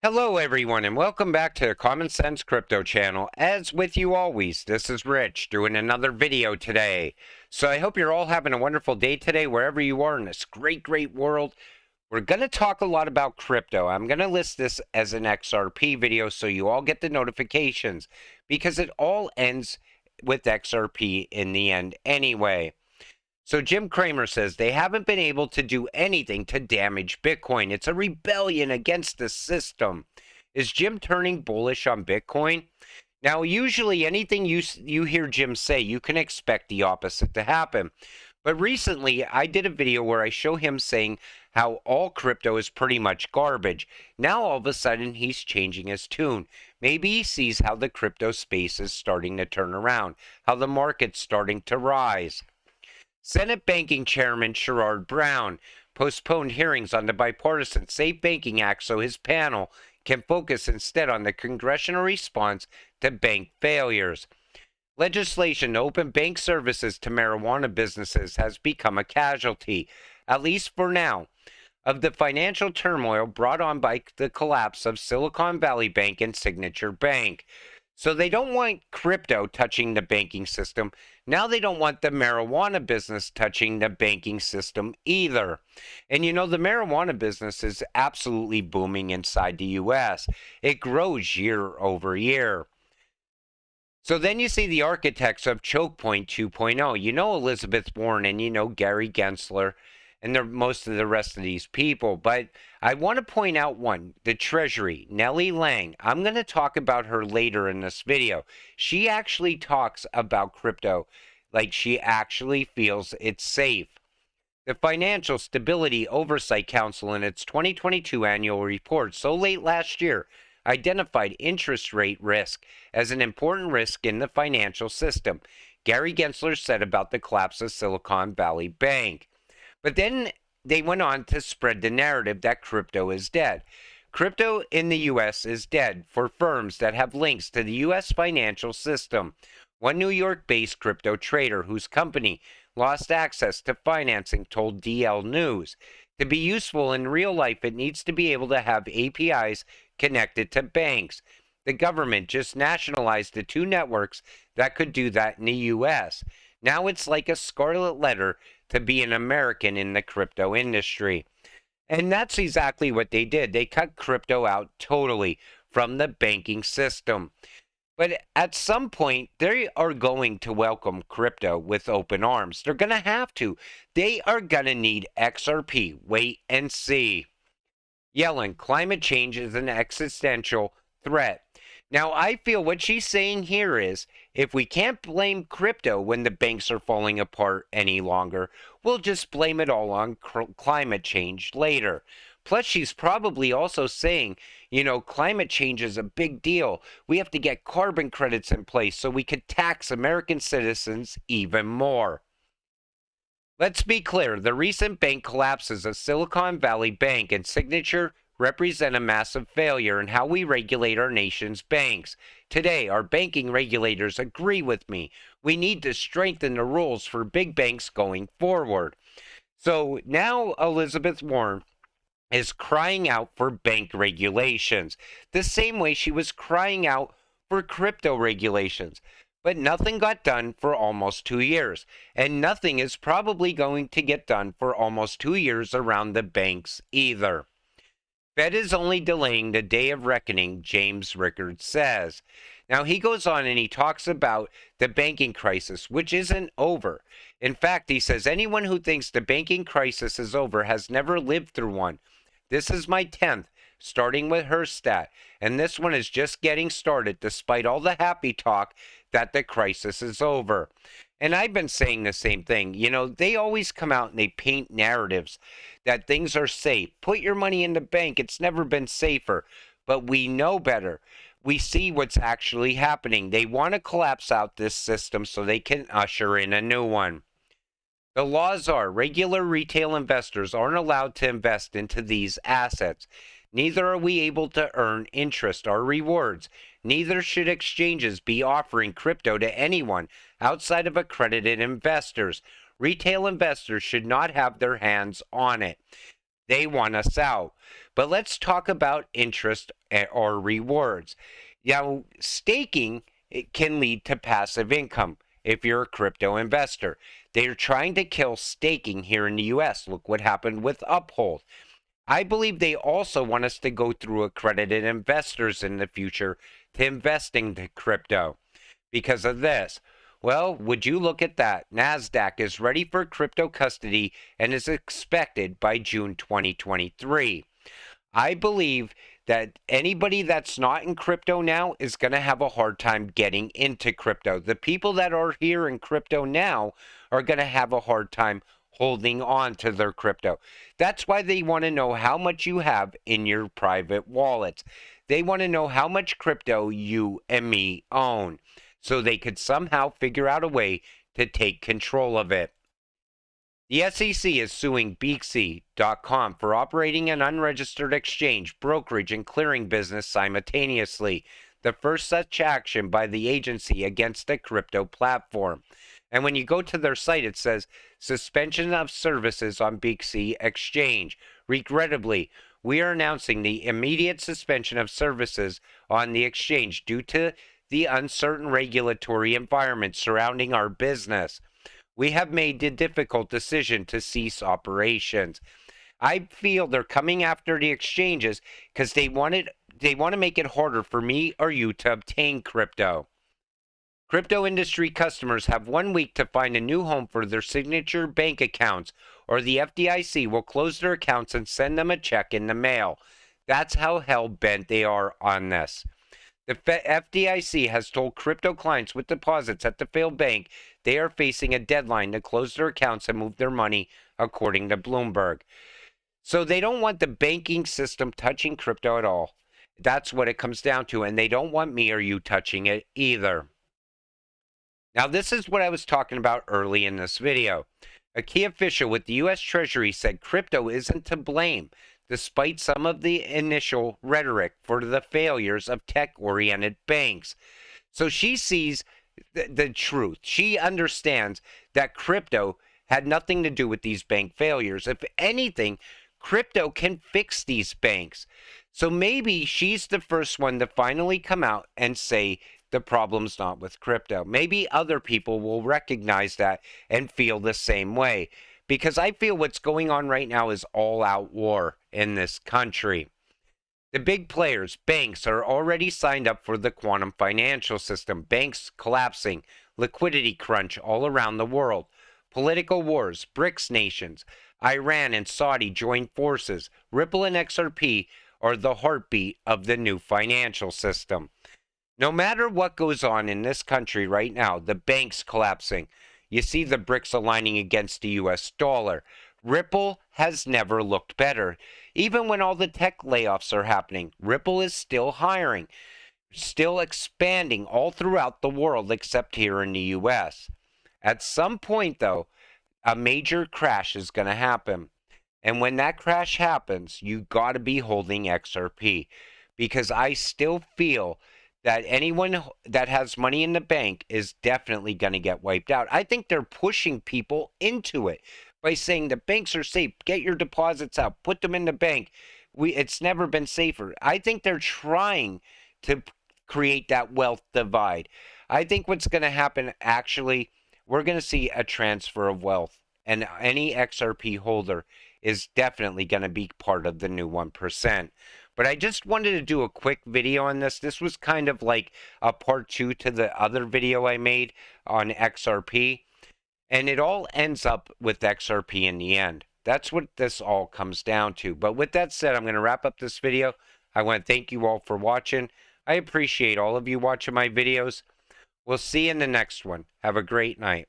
Hello everyone and welcome back to the Common Sense Crypto channel. As with you always, this is Rich doing another video today. So I hope you're all having a wonderful day today wherever you are in this great world. We're going to talk a lot about crypto. I'm going to list this as an XRP video so you all get the notifications because it all ends with XRP in the end anyway. So Jim Cramer says they haven't been able to do anything to damage Bitcoin. It's a rebellion against the system. Is Jim turning bullish on Bitcoin? Now, usually anything you hear Jim say, you can expect the opposite to happen. But recently, I did a video where I show him saying how all crypto is pretty much garbage. Now, all of a sudden, he's changing his tune. Maybe he sees how the crypto space is starting to turn around, how the market's starting to rise. Senate Banking Chairman Sherrod Brown postponed hearings on the Bipartisan Safe Banking Act so his panel can focus instead on the congressional response to bank failures. Legislation to open bank services to marijuana businesses has become a casualty, at least for now, of the financial turmoil brought on by the collapse of Silicon Valley Bank and Signature Bank. So they don't want crypto touching the banking system. Now they don't want the marijuana business touching the banking system either. And you know, the marijuana business is absolutely booming inside the US. It grows year over year. So then you see the architects of Choke Point 2.0. You know Elizabeth Warren and you know Gary Gensler and most of the rest of these people. But I want to point out one, the Treasury, Nellie Lang. I'm going to talk about her later in this video. She actually talks about crypto like she actually feels it's safe. The Financial Stability Oversight Council in its 2022 annual report so late last year identified interest rate risk as an important risk in the financial system. Gary Gensler said about the collapse of Silicon Valley Bank. But then they went on to spread the narrative that crypto is dead. Crypto in the U.S. is dead for firms that have links to the U.S. financial system. One New York-based crypto trader whose company lost access to financing told DL News, to be useful in real life, it needs to be able to have APIs connected to banks. The government just nationalized the two networks that could do that in the U.S. Now it's like a scarlet letter to be an American in the crypto industry. And that's exactly what they did. They cut crypto out totally from the banking system. But at some point, they are going to welcome crypto with open arms. They're going to have to. They are going to need XRP. Wait and see. Yellen, climate change is an existential threat. Now, I feel what she's saying here is, if we can't blame crypto when the banks are falling apart any longer, we'll just blame it all on climate change later. Plus, she's probably also saying, you know, climate change is a big deal. We have to get carbon credits in place so we could tax American citizens even more. Let's be clear, the recent bank collapses of Silicon Valley Bank and Signature represent a massive failure in how we regulate our nation's banks. Today, our banking regulators agree with me. We need to strengthen the rules for big banks going forward. So now Elizabeth Warren is crying out for bank regulations, the same way she was crying out for crypto regulations. But nothing got done for almost 2 years, and nothing is probably going to get done for almost 2 years around the banks either. Fed is only delaying the day of reckoning, James Rickards says. Now, he goes on and he talks about the banking crisis, which isn't over. In fact, he says anyone who thinks the banking crisis is over has never lived through one. This is my 10th, starting with her stat, and this one is just getting started despite all the happy talk that the crisis is over. And I've been saying the same thing. You know, they always come out and they paint narratives that things are safe. Put your money in the bank. It's never been safer. But we know better. We see what's actually happening. They want to collapse out this system so they can usher in a new one. The laws are regular retail investors aren't allowed to invest into these assets. Neither are we able to earn interest or rewards. Neither should exchanges be offering crypto to anyone outside of accredited investors. Retail investors should not have their hands on it. They want us out. But let's talk about interest or rewards. Now, staking, it can lead to passive income if you're a crypto investor. They're trying to kill staking here in the US. Look what happened with Uphold. I believe they also want us to go through accredited investors in the future to invest in the crypto because of this. Well, would you look at that? NASDAQ is ready for crypto custody and is expected by June 2023. I believe that anybody that's not in crypto now is going to have a hard time getting into crypto. The people that are here in crypto now are going to have a hard time holding on to their crypto. That's why they want to know how much you have in your private wallets. They want to know how much crypto you and me own so they could somehow figure out a way to take control of it. The SEC is suing Beaksy.com for operating an unregistered exchange, brokerage, and clearing business simultaneously, the first such action by the agency against a crypto platform. And when you go to their site, it says suspension of services on Beaksy Exchange. Regrettably, we are announcing the immediate suspension of services on the exchange due to the uncertain regulatory environment surrounding our business. We have made the difficult decision to cease operations. I feel they're coming after the exchanges because they want to make it harder for me or you to obtain crypto. Crypto industry customers have 1 week to find a new home for their signature bank accounts, or the FDIC will close their accounts and send them a check in the mail. That's how hell-bent they are on this. The FDIC has told crypto clients with deposits at the failed bank they are facing a deadline to close their accounts and move their money, according to Bloomberg. So they don't want the banking system touching crypto at all. That's what it comes down to, and they don't want me or you touching it either. Now, this is what I was talking about early in this video. A key official with the U.S. Treasury said crypto isn't to blame, despite some of the initial rhetoric for the failures of tech-oriented banks. So she sees the truth. She understands that crypto had nothing to do with these bank failures. If anything, crypto can fix these banks. So maybe she's the first one to finally come out and say the problem's not with crypto. Maybe other people will recognize that and feel the same way. Because I feel what's going on right now is all-out war in this country. The big players, banks, are already signed up for the quantum financial system. Banks collapsing, liquidity crunch all around the world. Political wars, BRICS nations, Iran and Saudi join forces. Ripple and XRP are the heartbeat of the new financial system. No matter what goes on in this country right now, the banks collapsing. You see the BRICS aligning against the US dollar. Ripple has never looked better. Even when all the tech layoffs are happening, Ripple is still hiring, still expanding all throughout the world except here in the US. At some point, though, a major crash is going to happen. And when that crash happens, you got to be holding XRP. Because I still feel that anyone that has money in the bank is definitely going to get wiped out. I think they're pushing people into it by saying the banks are safe. Get your deposits out. Put them in the bank. It's never been safer. I think they're trying to create that wealth divide. I think what's going to happen, actually, we're going to see a transfer of wealth. And any XRP holder is definitely going to be part of the new 1%. But I just wanted to do a quick video on this. This was kind of like a part 2 to the other video I made on XRP. And it all ends up with XRP in the end. That's what this all comes down to. But with that said, I'm going to wrap up this video. I want to thank you all for watching. I appreciate all of you watching my videos. We'll see you in the next one. Have a great night.